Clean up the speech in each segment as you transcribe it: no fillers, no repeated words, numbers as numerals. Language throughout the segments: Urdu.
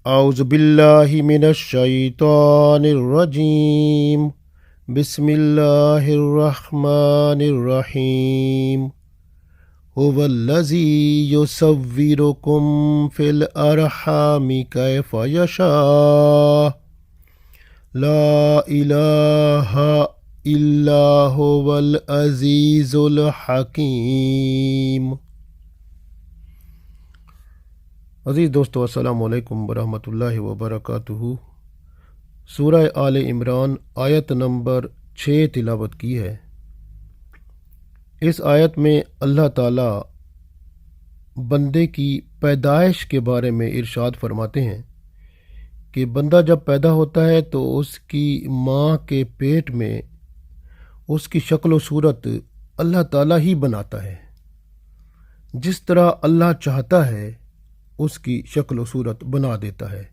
اعوذ باللہ من الشیطان الرجیم بسم اللہ الرحمن الرحیم هو الذی یصورکم فی الارحام کیف یشاء لا الہ الا هو العزیز الحکیم۔ عزیز دوستو، السلام علیکم ورحمۃ اللہ وبرکاتہ۔ سورہ آل عمران آیت نمبر 6 تلاوت کی ہے۔ اس آیت میں اللہ تعالیٰ بندے کی پیدائش کے بارے میں ارشاد فرماتے ہیں کہ بندہ جب پیدا ہوتا ہے تو اس کی ماں کے پیٹ میں اس کی شکل و صورت اللہ تعالیٰ ہی بناتا ہے۔ جس طرح اللہ چاہتا ہے اس کی شکل و صورت بنا دیتا ہے،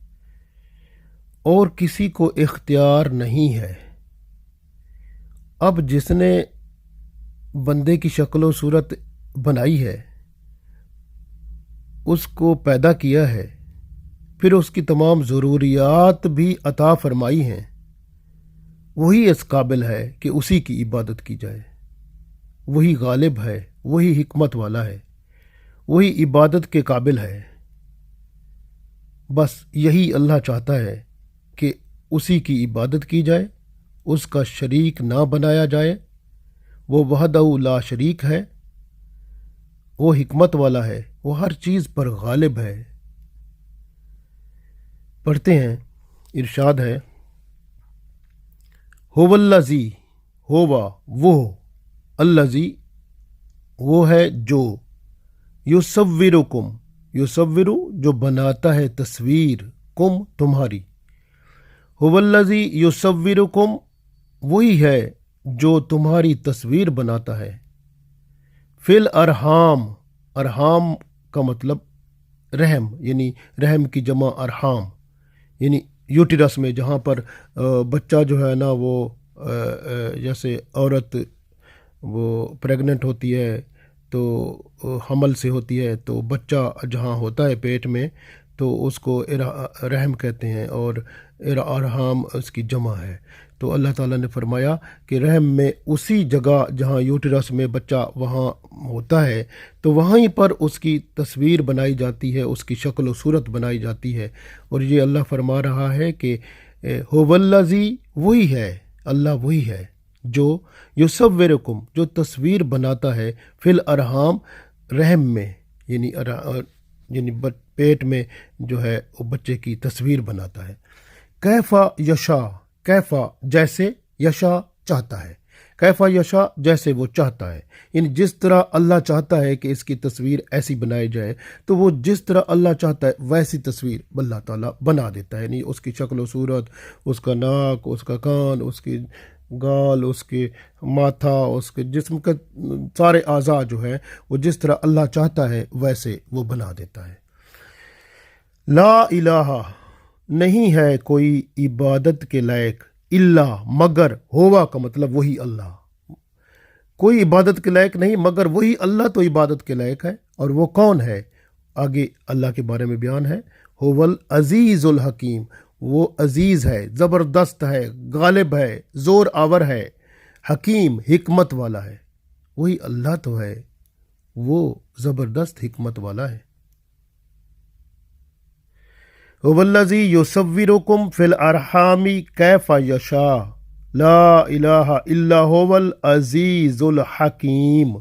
اور کسی کو اختیار نہیں ہے۔ اب جس نے بندے کی شکل و صورت بنائی ہے، اس کو پیدا کیا ہے، پھر اس کی تمام ضروریات بھی عطا فرمائی ہیں، وہی اس قابل ہے کہ اسی کی عبادت کی جائے۔ وہی غالب ہے، وہی حکمت والا ہے، وہی عبادت کے قابل ہے۔ بس یہی اللہ چاہتا ہے کہ اسی کی عبادت کی جائے، اس کا شریک نہ بنایا جائے۔ وہ وحدہ لا شریک ہے، وہ حکمت والا ہے، وہ ہر چیز پر غالب ہے۔ پڑھتے ہیں، ارشاد ہے، هو الذی، ہوا وہ، الذی وہ ہے جو، یصورکم، یصور جو بناتا ہے تصویر، کم تمہاری، هو الذی یصورکم وہی ہے جو تمہاری تصویر بناتا ہے، فی الارحام، ارحام کا مطلب رحم، یعنی رحم کی جمع ارحام، یعنی یوٹرس میں جہاں پر بچہ جو ہے نا وہ جیسے عورت وہ پریگننٹ ہوتی ہے تو حمل سے ہوتی ہے، تو بچہ جہاں ہوتا ہے پیٹ میں تو اس کو رحم کہتے ہیں، اور ارحام اس کی جمع ہے۔ تو اللہ تعالیٰ نے فرمایا کہ رحم میں اسی جگہ جہاں یوٹرس میں بچہ وہاں ہوتا ہے تو وہیں پر اس کی تصویر بنائی جاتی ہے، اس کی شکل و صورت بنائی جاتی ہے۔ اور یہ اللہ فرما رہا ہے کہ هو الذی وہی ہے، اللہ وہی ہے جو یصورکم جو تصویر بناتا ہے، فی الارحام رحم میں، یعنی پیٹ میں جو ہے وہ بچے کی تصویر بناتا ہے۔ کیفا یشا، کیفا جیسے، یشا چاہتا ہے، کیفا یشا جیسے وہ چاہتا ہے، یعنی جس طرح اللہ چاہتا ہے کہ اس کی تصویر ایسی بنائی جائے تو وہ جس طرح اللہ چاہتا ہے ویسی تصویر اللہ تعالیٰ بنا دیتا ہے، یعنی اس کی شکل و صورت، اس کا ناک، اس کا کان، اس کی گال، اس کے ماتھا، اس کے جسم کے سارے اعضاء جو ہے وہ جس طرح اللہ چاہتا ہے ویسے وہ بنا دیتا ہے۔ لا الہ نہیں ہے کوئی عبادت کے لائق، الا مگر، ہوا کا مطلب وہی اللہ، کوئی عبادت کے لائق نہیں مگر وہی اللہ تو عبادت کے لائق ہے۔ اور وہ کون ہے؟ آگے اللہ کے بارے میں بیان ہے، هو العزیز الحکیم، وہ عزیز ہے، زبردست ہے، غالب ہے، زور آور ہے، حکیم حکمت والا ہے۔ وہی اللہ تو ہے، وہ زبردست حکمت والا ہے۔ هو الذی یصورکم فی الارحام کیف یشاء لا الہ الا هو العزیز الحکیم۔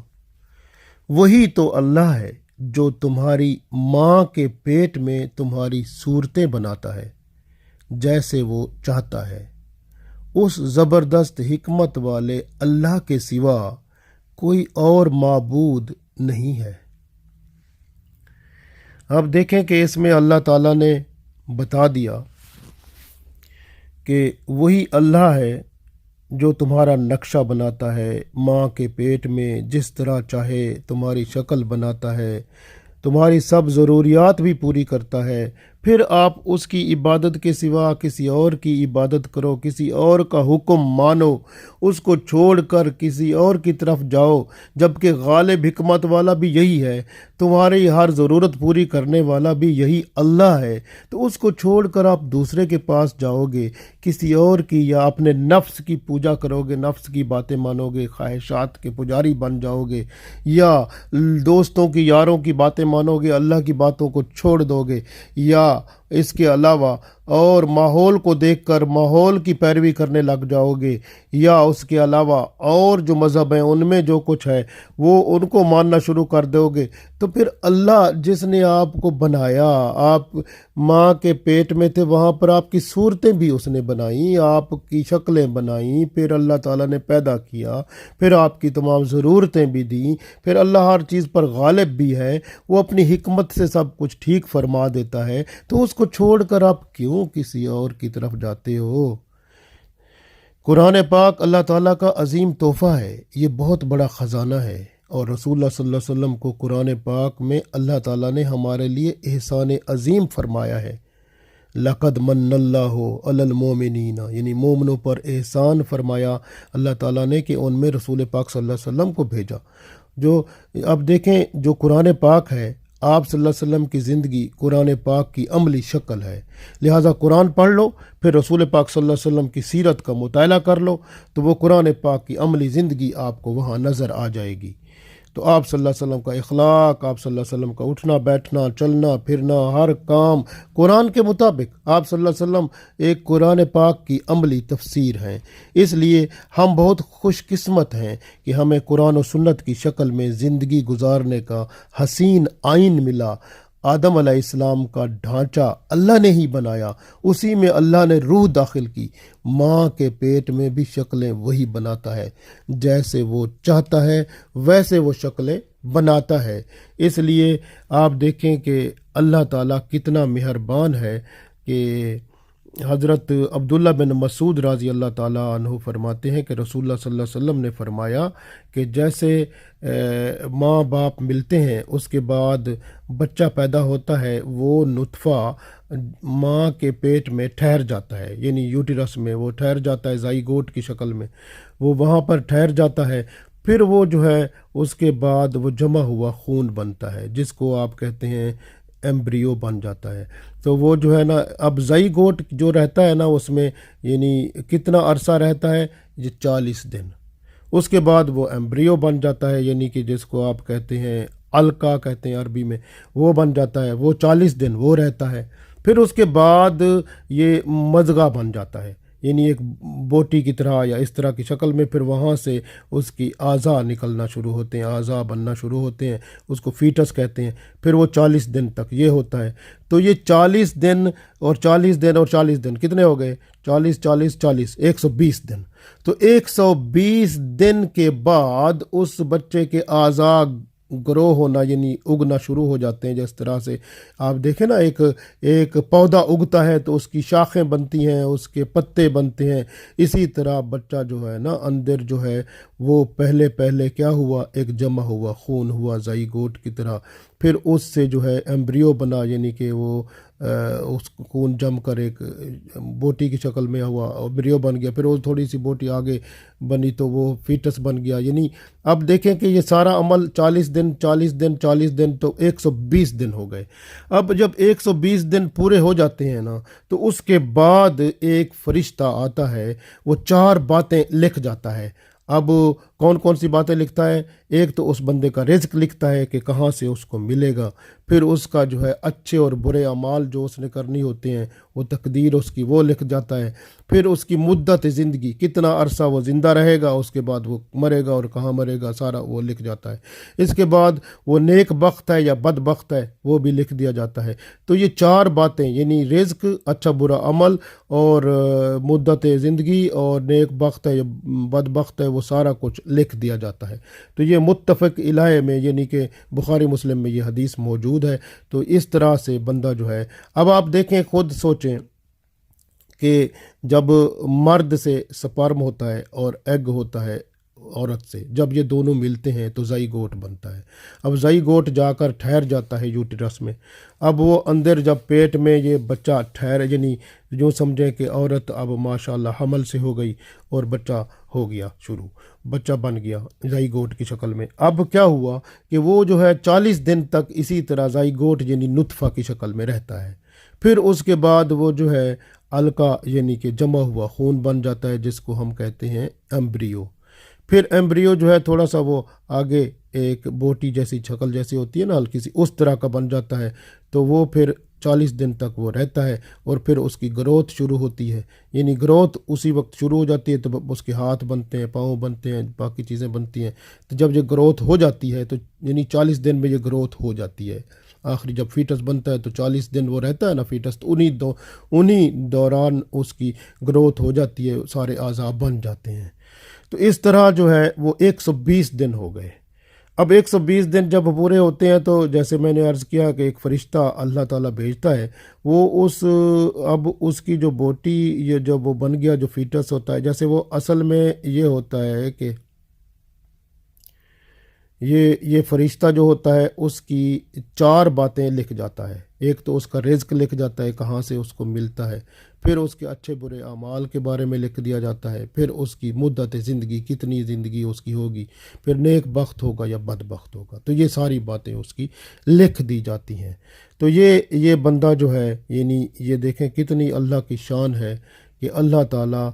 وہی تو اللہ ہے جو تمہاری ماں کے پیٹ میں تمہاری صورتیں بناتا ہے جیسے وہ چاہتا ہے۔ اس زبردست حکمت والے اللہ کے سوا کوئی اور معبود نہیں ہے۔ اب دیکھیں کہ اس میں اللہ تعالیٰ نے بتا دیا کہ وہی اللہ ہے جو تمہارا نقشہ بناتا ہے ماں کے پیٹ میں، جس طرح چاہے تمہاری شکل بناتا ہے، تمہاری سب ضروریات بھی پوری کرتا ہے، پھر آپ اس کی عبادت کے سوا کسی اور کی عبادت کرو، کسی اور کا حکم مانو، اس کو چھوڑ کر کسی اور کی طرف جاؤ، جبکہ غالب حکمت والا بھی یہی ہے، تمہاری ہر ضرورت پوری کرنے والا بھی یہی اللہ ہے، تو اس کو چھوڑ کر آپ دوسرے کے پاس جاؤ گے، کسی اور کی، یا اپنے نفس کی پوجا کرو گے، نفس کی باتیں مانو گے، خواہشات کے پجاری بن جاؤ گے، یا دوستوں کی، یاروں کی باتیں مانو گے، اللہ کی باتوں کو چھوڑ دو گے، یا اس کے علاوہ اور ماحول کو دیکھ کر ماحول کی پیروی کرنے لگ جاؤ گے، یا اس کے علاوہ اور جو مذہب ہیں ان میں جو کچھ ہے وہ ان کو ماننا شروع کر دو گے، تو پھر اللہ جس نے آپ کو بنایا، آپ ماں کے پیٹ میں تھے، وہاں پر آپ کی صورتیں بھی اس نے بنائیں، آپ کی شکلیں بنائیں، پھر اللہ تعالیٰ نے پیدا کیا، پھر آپ کی تمام ضرورتیں بھی دیں، پھر اللہ ہر چیز پر غالب بھی ہے، وہ اپنی حکمت سے سب کچھ ٹھیک فرما دیتا ہے، تو اس کو چھوڑ کر آپ کیوں کسی اور کی طرف جاتے ہو؟ قرآن پاک اللہ تعالیٰ کا عظیم تحفہ ہے، یہ بہت بڑا خزانہ ہے، اور رسول اللہ صلی اللہ علیہ وسلم کو قرآن پاک میں اللہ تعالیٰ نے ہمارے لیے احسان عظیم فرمایا ہے۔ لقد من اللہ علی المومنین، یعنی مومنوں پر احسان فرمایا اللہ تعالیٰ نے کہ ان میں رسول پاک صلی اللہ علیہ وسلم کو بھیجا۔ جو اب دیکھیں، جو قرآن پاک ہے، آپ صلی اللہ علیہ وسلم کی زندگی قرآن پاک کی عملی شکل ہے، لہٰذا قرآن پڑھ لو، پھر رسول پاک صلی اللہ علیہ وسلم کی سیرت کا مطالعہ کر لو، تو وہ قرآن پاک کی عملی زندگی آپ کو وہاں نظر آ جائے گی۔ تو آپ صلی اللہ علیہ وسلم کا اخلاق، آپ صلی اللہ علیہ وسلم کا اٹھنا بیٹھنا، چلنا پھرنا، ہر کام قرآن کے مطابق، آپ صلی اللہ علیہ وسلم ایک قرآن پاک کی عملی تفسیر ہیں۔ اس لیے ہم بہت خوش قسمت ہیں کہ ہمیں قرآن و سنت کی شکل میں زندگی گزارنے کا حسین آئین ملا۔ آدم علیہ السلام کا ڈھانچہ اللہ نے ہی بنایا، اسی میں اللہ نے روح داخل کی، ماں کے پیٹ میں بھی شکلیں وہی بناتا ہے، جیسے وہ چاہتا ہے ویسے وہ شکلیں بناتا ہے۔ اس لیے آپ دیکھیں کہ اللہ تعالیٰ کتنا مہربان ہے کہ حضرت عبداللہ بن مسعود رضی اللہ تعالیٰ عنہ فرماتے ہیں کہ رسول اللہ صلی اللہ علیہ وسلم نے فرمایا کہ جیسے ماں باپ ملتے ہیں، اس کے بعد بچہ پیدا ہوتا ہے، وہ نطفہ ماں کے پیٹ میں ٹھہر جاتا ہے، یعنی یوٹیرس میں وہ ٹھہر جاتا ہے، زائگوٹ کی شکل میں وہ وہاں پر ٹھہر جاتا ہے، پھر وہ جو ہے اس کے بعد وہ جمع ہوا خون بنتا ہے، جس کو آپ کہتے ہیں ایمبریو بن جاتا ہے۔ تو وہ جو ہے نا، اب زائگوٹ جو رہتا ہے نا اس میں، یعنی کتنا عرصہ رہتا ہے، یہ 40 دن، اس کے بعد وہ ایمبریو بن جاتا ہے، یعنی کہ جس کو آپ کہتے ہیں علقہ کہتے ہیں عربی میں، وہ بن جاتا ہے، وہ 40 دن وہ رہتا ہے، پھر اس کے بعد یہ مضغہ بن جاتا ہے، یعنی ایک بوٹی کی طرح یا اس طرح کی شکل میں، پھر وہاں سے اس کی اعضاء نکلنا شروع ہوتے ہیں، اعضاء بننا شروع ہوتے ہیں، اس کو فیٹس کہتے ہیں، پھر وہ 40 دن تک یہ ہوتا ہے۔ تو یہ 40 دن اور 40 دن اور 40 دن کتنے ہو گئے؟ 40 40 40 120 دن۔ تو 120 دن کے بعد اس بچے کے اعضاء گرو ہونا، یعنی اگنا شروع ہو جاتے ہیں۔ جس طرح سے آپ دیکھیں نا، ایک پودا اگتا ہے تو اس کی شاخیں بنتی ہیں، اس کے پتے بنتے ہیں، اسی طرح بچہ جو ہے نا اندر جو ہے وہ پہلے کیا ہوا، ایک جمع ہوا خون ہوا زائگوٹ کی طرح، پھر اس سے جو ہے ایمبریو بنا، یعنی کہ وہ اس خون جم کر ایک بوٹی کی شکل میں ہوا، ایمبریو بن گیا، پھر وہ تھوڑی سی بوٹی آگے بنی تو وہ فیٹس بن گیا۔ یعنی اب دیکھیں کہ یہ سارا عمل 40 دن 40 دن 40 دن تو 120 دن ہو گئے۔ اب جب 120 دن پورے ہو جاتے ہیں نا، تو اس کے بعد ایک فرشتہ آتا ہے، وہ 4 باتیں لکھ جاتا ہے۔ اب کون کون سی باتیں لکھتا ہے؟ ایک تو اس بندے کا رزق لکھتا ہے کہ کہاں سے اس کو ملے گا، پھر اس کا جو ہے اچھے اور برے اعمال جو اس نے کرنی ہوتے ہیں، وہ تقدیر اس کی وہ لکھ جاتا ہے، پھر اس کی مدت زندگی، کتنا عرصہ وہ زندہ رہے گا، اس کے بعد وہ مرے گا اور کہاں مرے گا، سارا وہ لکھ جاتا ہے۔ اس کے بعد وہ نیک بخت ہے یا بد بخت ہے، وہ بھی لکھ دیا جاتا ہے۔ تو یہ 4 باتیں، یعنی رزق، اچھا برا عمل، اور مدت زندگی، اور نیک بخت ہے یا بد بخت ہے، وہ سارا کچھ لکھ دیا جاتا ہے۔ تو یہ متفق علیہ میں، یعنی کہ بخاری مسلم میں یہ حدیث موجود ہے۔ تو اس طرح سے بندہ جو ہے، اب آپ دیکھیں، خود سوچیں کہ جب مرد سے سپرم ہوتا ہے اور ایگ ہوتا ہے، عورت سے، جب یہ دونوں ملتے ہیں تو زائی گوٹ بنتا ہے۔ اب زائی گوٹ جا کر ٹھہر جاتا ہے یوٹرس میں۔ اب وہ اندر جب پیٹ میں یہ بچہ ٹھہر، یعنی جو سمجھیں کہ عورت اب ماشاءاللہ حمل سے ہو گئی اور بچہ ہو گیا شروع، بچہ بن گیا زائی گوٹ کی شکل میں۔ اب کیا ہوا کہ وہ جو ہے 40 دن تک اسی طرح زائی گوٹ یعنی نطفہ کی شکل میں رہتا ہے۔ پھر اس کے بعد وہ جو ہے علقہ یعنی کہ جمع ہوا خون بن جاتا ہے، جس کو ہم کہتے ہیں ایمبریو۔ پھر ایمبریو جو ہے تھوڑا سا وہ آگے ایک بوٹی جیسی شکل جیسی ہوتی ہے نا ہلکی سی، اس طرح کا بن جاتا ہے۔ تو وہ پھر 40 دن تک وہ رہتا ہے اور پھر اس کی گروتھ شروع ہوتی ہے، یعنی گروتھ اسی وقت شروع ہو جاتی ہے۔ تو اس کے ہاتھ بنتے ہیں، پاؤں بنتے ہیں، باقی چیزیں بنتی ہیں۔ تو جب یہ گروتھ ہو جاتی ہے تو یعنی 40 دن میں یہ گروتھ ہو جاتی ہے۔ آخری جب فیٹس بنتا ہے تو 40 دن وہ رہتا ہے نا فیٹس، تو انہی دوران اس کی گروتھ ہو جاتی ہے، سارے اعضاء بن جاتے ہیں۔ تو اس طرح جو ہے وہ 120 دن ہو گئے۔ اب 120 دن جب پورے ہوتے ہیں تو جیسے میں نے عرض کیا کہ ایک فرشتہ اللہ تعالیٰ بھیجتا ہے، وہ اب اس کی جو بوٹی یہ جب وہ بن گیا جو فیٹس ہوتا ہے، جیسے وہ اصل میں یہ ہوتا ہے کہ یہ فرشتہ جو ہوتا ہے اس کی 4 باتیں لکھ جاتا ہے۔ ایک تو اس کا رزق لکھ جاتا ہے، کہاں سے اس کو ملتا ہے، پھر اس کے اچھے برے اعمال کے بارے میں لکھ دیا جاتا ہے، پھر اس کی مدت زندگی کتنی زندگی اس کی ہوگی، پھر نیک بخت ہوگا یا بد بخت ہوگا، تو یہ ساری باتیں اس کی لکھ دی جاتی ہیں۔ تو یہ بندہ جو ہے یعنی یہ دیکھیں کتنی اللہ کی شان ہے کہ اللہ تعالیٰ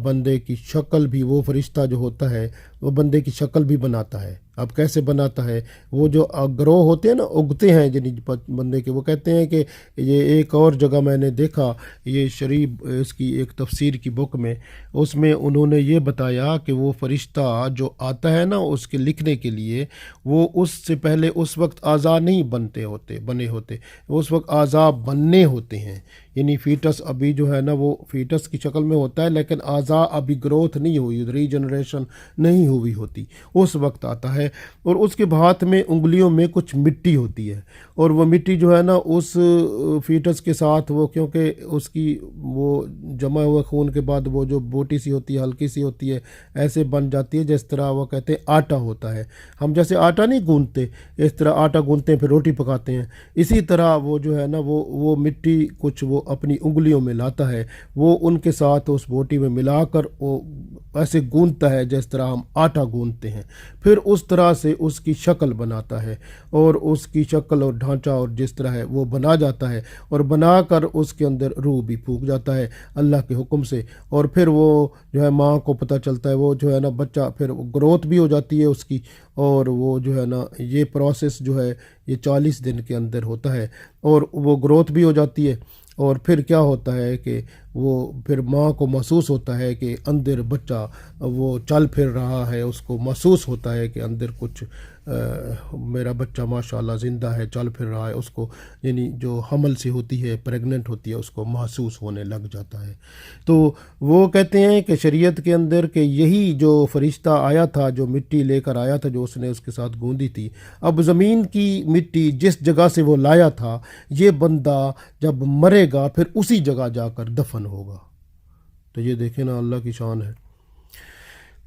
بندے کی شکل بھی، وہ فرشتہ جو ہوتا ہے وہ بندے کی شکل بھی بناتا ہے۔ اب کیسے بناتا ہے؟ وہ جو گروہ ہوتے ہیں نا، اگتے ہیں یعنی بندے کے، وہ کہتے ہیں کہ یہ ایک اور جگہ میں نے دیکھا، یہ شریف اس کی ایک تفسیر کی بک میں، اس میں انہوں نے یہ بتایا کہ وہ فرشتہ جو آتا ہے نا اس کے لکھنے کے لیے، وہ اس سے پہلے اس وقت اعضاء نہیں بنے ہوتے، اس وقت اعضاء بننے ہوتے ہیں، یعنی فیٹس ابھی جو ہے نا وہ فیٹس کی شکل میں ہوتا ہے، لیکن اعضاء ابھی گروتھ نہیں ہوئی، ری جنریشن نہیں ہوئی ہوتی، اس وقت آتا ہے۔ اور اس کے ہاتھ میں انگلیوں میں کچھ مٹی ہوتی ہے، اور وہ مٹی جو ہے نا اس فیٹس کے ساتھ وہ، کیونکہ اس کی وہ جمع ہوئے خون کے بعد وہ جو بوٹی سی ہوتی ہے، ہلکی سی ہوتی ہے، ایسے بن جاتی ہے جس طرح وہ کہتے ہیں آٹا ہوتا ہے۔ ہم جیسے آٹا نہیں گوندتے، اس طرح آٹا گوندتے ہیں پھر روٹی پکاتے ہیں، اسی طرح وہ جو ہے نا وہ مٹی کچھ وہ اپنی انگلیوں میں لاتا ہے، وہ ان کے ساتھ اس بوٹی میں ملا کر وہ ایسے گوندتا ہے جس طرح ہم آٹا گوندتے ہیں، پھر اس طرح سے اس کی شکل بناتا ہے، اور اس کی شکل اور ڈھانچہ اور جس طرح ہے وہ بنا جاتا ہے، اور بنا کر اس کے اندر روح بھی پھونک جاتا ہے اللہ کے حکم سے، اور پھر وہ جو ہے ماں کو پتہ چلتا ہے، وہ جو ہے نا بچہ پھر گروتھ بھی ہو جاتی ہے اس کی، اور وہ جو ہے نا یہ پروسیس جو ہے یہ 40 دن کے اندر ہوتا ہے، اور وہ گروتھ بھی ہو جاتی ہے۔ اور پھر کیا ہوتا ہے کہ وہ پھر ماں کو محسوس ہوتا ہے کہ اندر بچہ وہ چل پھر رہا ہے، اس کو محسوس ہوتا ہے کہ اندر کچھ میرا بچہ ماشاءاللہ زندہ ہے، چل پھر رہا ہے، اس کو یعنی جو حمل سے ہوتی ہے، پریگننٹ ہوتی ہے، اس کو محسوس ہونے لگ جاتا ہے۔ تو وہ کہتے ہیں کہ شریعت کے اندر کہ یہی جو فرشتہ آیا تھا، جو مٹی لے کر آیا تھا، جو اس نے اس کے ساتھ گوندی تھی، اب زمین کی مٹی جس جگہ سے وہ لایا تھا، یہ بندہ جب مرے گا پھر اسی جگہ جا کر دفن ہوگا۔ تو یہ دیکھیں نا اللہ کی شان ہے۔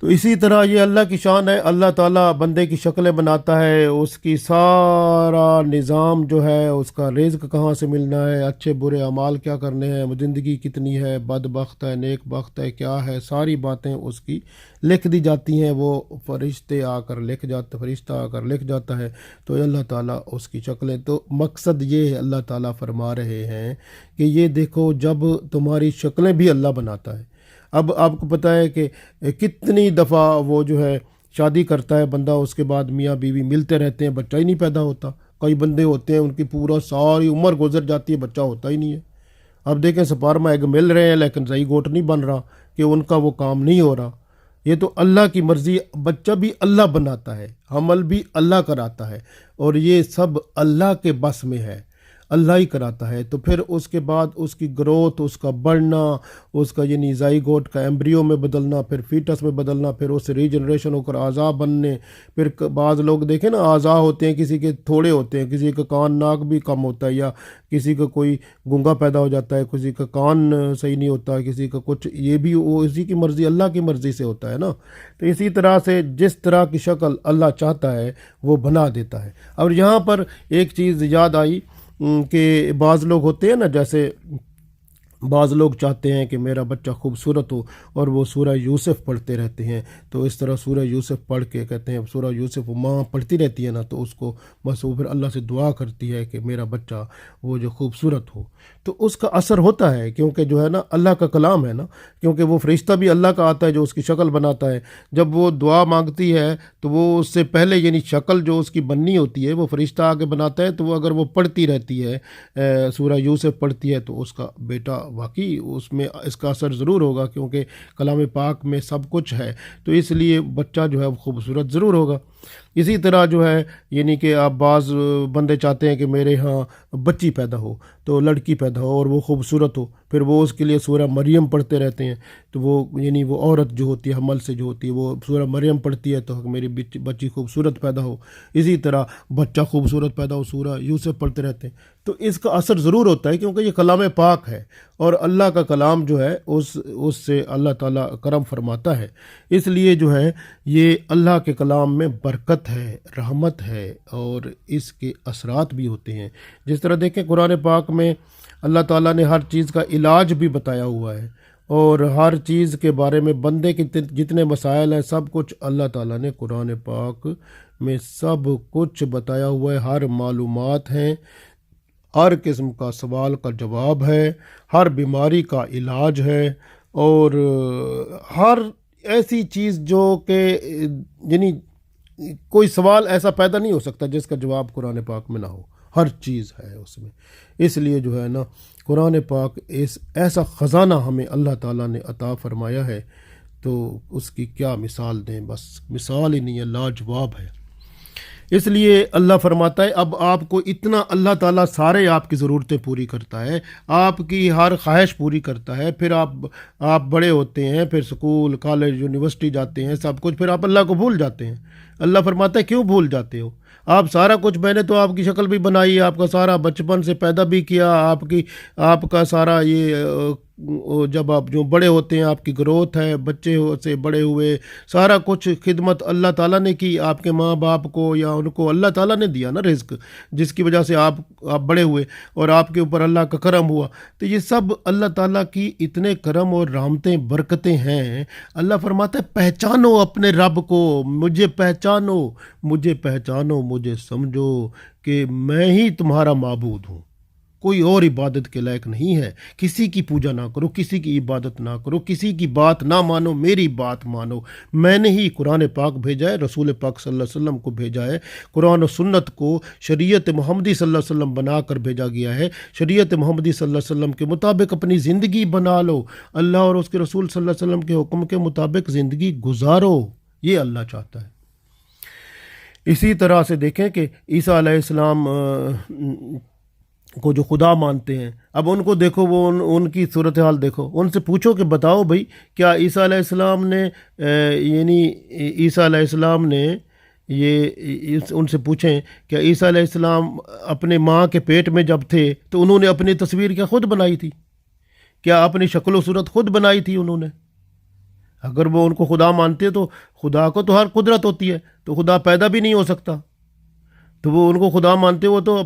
تو اسی طرح یہ اللہ کی شان ہے، اللہ تعالیٰ بندے کی شکلیں بناتا ہے، اس کی سارا نظام جو ہے، اس کا رزق کہاں سے ملنا ہے، اچھے برے اعمال کیا کرنے ہیں، زندگی کتنی ہے، بد بخت ہے، نیک بخت ہے، کیا ہے، ساری باتیں اس کی لکھ دی جاتی ہیں۔ وہ فرشتہ آ کر لکھ جاتا ہے، تو اللہ تعالیٰ اس کی شکلیں، تو مقصد یہ ہے اللہ تعالیٰ فرما رہے ہیں کہ یہ دیکھو جب تمہاری شکلیں بھی اللہ بناتا ہے۔ اب آپ کو پتہ ہے کہ کتنی دفعہ وہ جو ہے شادی کرتا ہے بندہ، اس کے بعد میاں بیوی ملتے رہتے ہیں، بچہ ہی نہیں پیدا ہوتا۔ کئی بندے ہوتے ہیں ان کی پورا ساری عمر گزر جاتی ہے، بچہ ہوتا ہی نہیں ہے۔ اب دیکھیں سپارما ایگ مل رہے ہیں لیکن زئی گوٹ نہیں بن رہا، کہ ان کا وہ کام نہیں ہو رہا۔ یہ تو اللہ کی مرضی، بچہ بھی اللہ بناتا ہے، حمل بھی اللہ کراتا ہے، اور یہ سب اللہ کے بس میں ہے۔ اللہ ہی کراتا ہے۔ تو پھر اس کے بعد اس کی گروتھ، اس کا بڑھنا، اس کا یعنی زائگوٹ کا ایمبریو میں بدلنا، پھر فیٹس میں بدلنا، پھر اس سے ریجنریشن ہو کر اعضاء بننے۔ پھر بعض لوگ دیکھیں نا، اعضاء ہوتے ہیں کسی کے تھوڑے ہوتے ہیں، کسی کا کان ناک بھی کم ہوتا ہے، یا کسی کا کوئی گنگا پیدا ہو جاتا ہے، کسی کا کان صحیح نہیں ہوتا، کسی کا کچھ، یہ بھی وہ اسی کی مرضی، اللہ کی مرضی سے ہوتا ہے نا۔ تو اسی طرح سے جس طرح کی شکل اللہ چاہتا ہے وہ بنا دیتا ہے۔ اور یہاں پر ایک چیز یاد آئی کہ بعض لوگ ہوتے ہیں نا، جیسے بعض لوگ چاہتے ہیں کہ میرا بچہ خوبصورت ہو اور وہ سورہ یوسف پڑھتے رہتے ہیں، تو اس طرح سورہ یوسف پڑھ کے کہتے ہیں، سورہ یوسف ماں پڑھتی رہتی ہے نا، تو اس کو بس وہ پھر اللہ سے دعا کرتی ہے کہ میرا بچہ وہ جو خوبصورت ہو۔ تو اس کا اثر ہوتا ہے، کیونکہ جو ہے نا اللہ کا کلام ہے نا، کیونکہ وہ فرشتہ بھی اللہ کا آتا ہے جو اس کی شکل بناتا ہے۔ جب وہ دعا مانگتی ہے تو وہ اس سے پہلے یعنی شکل جو اس کی بننی ہوتی ہے وہ فرشتہ آگے بناتا ہے، تو وہ اگر وہ پڑھتی رہتی ہے، سورہ یوسف پڑھتی ہے، تو اس کا بیٹا واقعی اس میں اس کا اثر ضرور ہوگا، کیونکہ کلام پاک میں سب کچھ ہے، تو اس لیے بچہ جو ہے وہ خوبصورت ضرور ہوگا۔ اسی طرح جو ہے یعنی کہ آپ بعض بندے چاہتے ہیں کہ میرے ہاں بچی پیدا ہو، تو لڑکی پیدا ہو اور وہ خوبصورت ہو، پھر وہ اس کے لیے سورہ مریم پڑھتے رہتے ہیں، تو وہ یعنی وہ عورت جو ہوتی ہے حمل سے جو ہوتی ہے وہ سورہ مریم پڑھتی ہے، تو میری بچی خوبصورت پیدا ہو۔ اسی طرح بچہ خوبصورت پیدا ہو، سورہ یوسف پڑھتے رہتے ہیں، تو اس کا اثر ضرور ہوتا ہے، کیونکہ یہ کلام پاک ہے اور اللہ کا کلام جو ہے اس سے اللہ تعالیٰ کرم فرماتا ہے۔ اس لیے جو ہے یہ اللہ کے کلام میں برکت ہے، رحمت ہے، اور اس کے اثرات بھی ہوتے ہیں۔ جس طرح دیکھیں قرآن پاک میں اللہ تعالیٰ نے ہر چیز کا علاج بھی بتایا ہوا ہے، اور ہر چیز کے بارے میں بندے کے جتنے مسائل ہیں سب کچھ اللہ تعالیٰ نے قرآن پاک میں سب کچھ بتایا ہوا ہے، ہر معلومات ہیں، ہر قسم کا سوال کا جواب ہے، ہر بیماری کا علاج ہے، اور ہر ایسی چیز جو کہ یعنی کوئی سوال ایسا پیدا نہیں ہو سکتا جس کا جواب قرآن پاک میں نہ ہو، ہر چیز ہے اس میں۔ اس لیے جو ہے نا قرآن پاک ایسا خزانہ ہمیں اللہ تعالیٰ نے عطا فرمایا ہے، تو اس کی کیا مثال دیں، بس مثال ہی نہیں ہے، لاجواب ہے۔ اس لیے اللہ فرماتا ہے اب آپ کو اتنا اللہ تعالیٰ سارے آپ کی ضرورتیں پوری کرتا ہے، آپ کی ہر خواہش پوری کرتا ہے، پھر آپ بڑے ہوتے ہیں، پھر سکول کالج یونیورسٹی جاتے ہیں سب کچھ، پھر آپ اللہ کو بھول جاتے ہیں۔ اللہ فرماتا ہے کیوں بھول جاتے ہو؟ آپ سارا کچھ، میں نے تو آپ کی شکل بھی بنائی، آپ کا سارا بچپن سے پیدا بھی کیا، آپ کا سارا یہ جب آپ جو بڑے ہوتے ہیں آپ کی گروتھ ہے، بچے سے بڑے ہوئے، سارا کچھ خدمت اللہ تعالیٰ نے کی، آپ کے ماں باپ کو یا ان کو اللہ تعالیٰ نے دیا نا رزق، جس کی وجہ سے آپ بڑے ہوئے اور آپ کے اوپر اللہ کا کرم ہوا۔ تو یہ سب اللہ تعالیٰ کی اتنے کرم اور رحمتیں برکتیں ہیں۔ اللہ فرماتا ہے پہچانو اپنے رب کو، مجھے پہچانو، مجھے سمجھو کہ میں ہی تمہارا معبود ہوں، کوئی اور عبادت کے لائق نہیں ہے۔ کسی کی پوجا نہ کرو، کسی کی عبادت نہ کرو، کسی کی بات نہ مانو، میری بات مانو۔ میں نے ہی قرآن پاک بھیجا ہے، رسول پاک صلی اللہ علیہ وسلم کو بھیجا ہے، قرآن و سنت کو شریعت محمدی صلی اللہ علیہ وسلم بنا کر بھیجا گیا ہے۔ شریعت محمدی صلی اللہ علیہ وسلم کے مطابق اپنی زندگی بنا لو، اللہ اور اس کے رسول صلی اللہ علیہ وسلم کے حکم کے مطابق زندگی گزارو، یہ اللہ چاہتا ہے۔ اسی طرح سے دیکھیں کہ عیسیٰ علیہ السلام کو جو خدا مانتے ہیں، اب ان کو دیکھو، وہ ان کی صورتحال دیکھو، ان سے پوچھو کہ بتاؤ بھائی کیا عیسیٰ علیہ السلام نے ان سے پوچھیں کیا عیسیٰ علیہ السلام اپنے ماں کے پیٹ میں جب تھے تو انہوں نے اپنی تصویر کیا خود بنائی تھی؟ کیا اپنی شکل و صورت خود بنائی تھی انہوں نے؟ اگر وہ ان کو خدا مانتے تو خدا کو تو ہر قدرت ہوتی ہے، تو خدا پیدا بھی نہیں ہو سکتا، تو وہ ان کو خدا مانتے ہو تو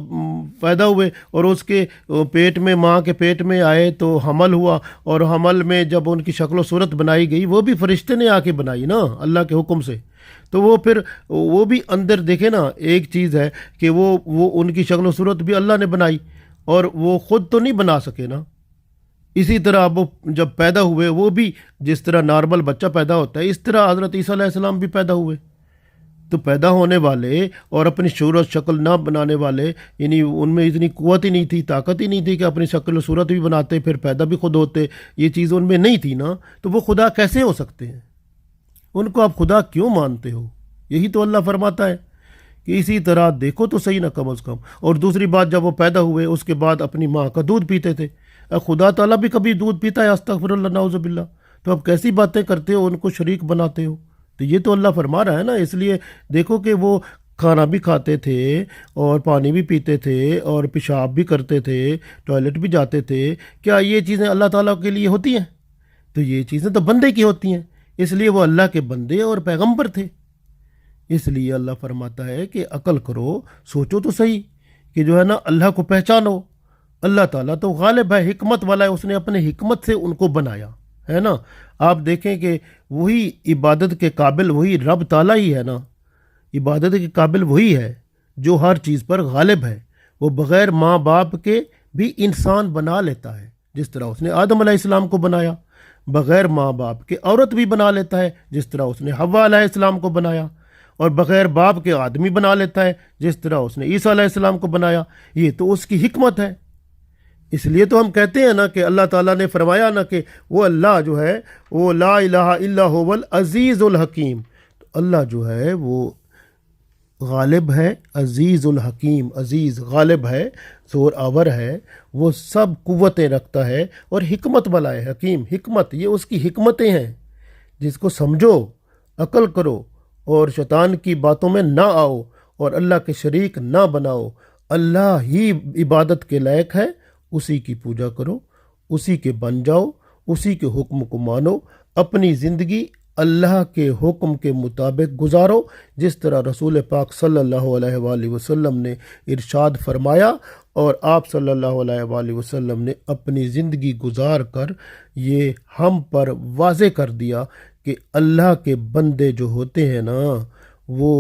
پیدا ہوئے، اور اس کے پیٹ میں، ماں کے پیٹ میں آئے تو حمل ہوا، اور حمل میں جب ان کی شکل و صورت بنائی گئی وہ بھی فرشتے نے آ کے بنائی نا اللہ کے حکم سے، تو وہ پھر وہ بھی اندر دیکھے نا، ایک چیز ہے کہ وہ ان کی شکل و صورت بھی اللہ نے بنائی، اور وہ خود تو نہیں بنا سکے نا۔ اسی طرح وہ جب پیدا ہوئے، وہ بھی جس طرح نارمل بچہ پیدا ہوتا ہے اس طرح حضرت عیسیٰ علیہ السلام بھی پیدا ہوئے، تو پیدا ہونے والے اور اپنی صورت شکل نہ بنانے والے، یعنی ان میں اتنی قوت ہی نہیں تھی، طاقت ہی نہیں تھی کہ اپنی شکل و صورت بھی بناتے پھر پیدا بھی خود ہوتے، یہ چیز ان میں نہیں تھی نا، تو وہ خدا کیسے ہو سکتے ہیں؟ ان کو آپ خدا کیوں مانتے ہو؟ یہی تو اللہ فرماتا ہے کہ اسی طرح دیکھو تو صحیح نا کم از کم. اور دوسری بات، جب وہ پیدا ہوئے اس کے بعد اپنی ماں کا دودھ پیتے تھے. خدا تعالیٰ بھی کبھی دودھ پیتا ہے؟ استغفر اللہ، نعوذ باللہ. تو اب کیسی باتیں کرتے ہو، ان کو شریک بناتے ہو؟ تو یہ تو اللہ فرما رہا ہے نا. اس لیے دیکھو کہ وہ کھانا بھی کھاتے تھے اور پانی بھی پیتے تھے اور پیشاب بھی کرتے تھے، ٹوائلٹ بھی جاتے تھے. کیا یہ چیزیں اللہ تعالیٰ کے لیے ہوتی ہیں؟ تو یہ چیزیں تو بندے کی ہوتی ہیں. اس لیے وہ اللہ کے بندے اور پیغمبر تھے. اس لیے اللہ فرماتا ہے کہ عقل کرو، سوچو تو صحیح کہ جو ہے نا اللہ کو پہچانو. اللہ تعالیٰ تو غالب ہے، حکمت والا ہے. اس نے اپنے حکمت سے ان کو بنایا ہے نا. آپ دیکھیں کہ وہی عبادت کے قابل وہی رب تعالیٰ ہی ہے نا. عبادت کے قابل وہی ہے جو ہر چیز پر غالب ہے. وہ بغیر ماں باپ کے بھی انسان بنا لیتا ہے، جس طرح اس نے آدم علیہ السلام کو بنایا. بغیر ماں باپ کے عورت بھی بنا لیتا ہے، جس طرح اس نے حوا علیہ السلام کو بنایا. اور بغیر باپ کے آدمی بنا لیتا ہے، جس طرح اس نے عیسیٰ علیہ السلام کو بنایا. یہ تو اس کی حکمت ہے. اس لیے تو ہم کہتے ہیں نا کہ اللہ تعالیٰ نے فرمایا نا کہ وہ اللہ جو ہے وہ لا الہ الا هو العزیز الحکیم. تو اللہ جو ہے وہ غالب ہے، عزیز الحکیم. عزیز غالب ہے، زور آور ہے، وہ سب قوتیں رکھتا ہے اور حکمت والا ہے. حکیم، حکمت، یہ اس کی حکمتیں ہیں. جس کو سمجھو، عقل کرو اور شیطان کی باتوں میں نہ آؤ اور اللہ کے شریک نہ بناؤ. اللہ ہی عبادت کے لائق ہے، اسی کی پوجا کرو، اسی کے بن جاؤ، اسی کے حکم کو مانو. اپنی زندگی اللہ کے حکم کے مطابق گزارو، جس طرح رسول پاک صلی اللہ علیہ وآلہ وسلم نے ارشاد فرمایا. اور آپ صلی اللہ علیہ وآلہ وسلم نے اپنی زندگی گزار کر یہ ہم پر واضح کر دیا کہ اللہ کے بندے جو ہوتے ہیں نا وہ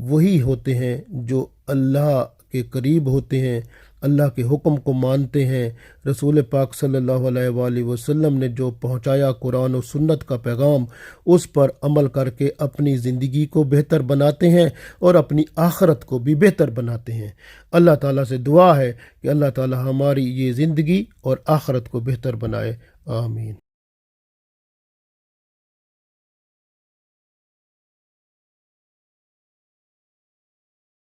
وہی ہوتے ہیں جو اللہ کے قریب ہوتے ہیں، اللہ کے حکم کو مانتے ہیں. رسول پاک صلی اللہ علیہ وآلہ وسلم نے جو پہنچایا قرآن و سنت کا پیغام، اس پر عمل کر کے اپنی زندگی کو بہتر بناتے ہیں اور اپنی آخرت کو بھی بہتر بناتے ہیں. اللہ تعالیٰ سے دعا ہے کہ اللہ تعالیٰ ہماری یہ زندگی اور آخرت کو بہتر بنائے. آمین.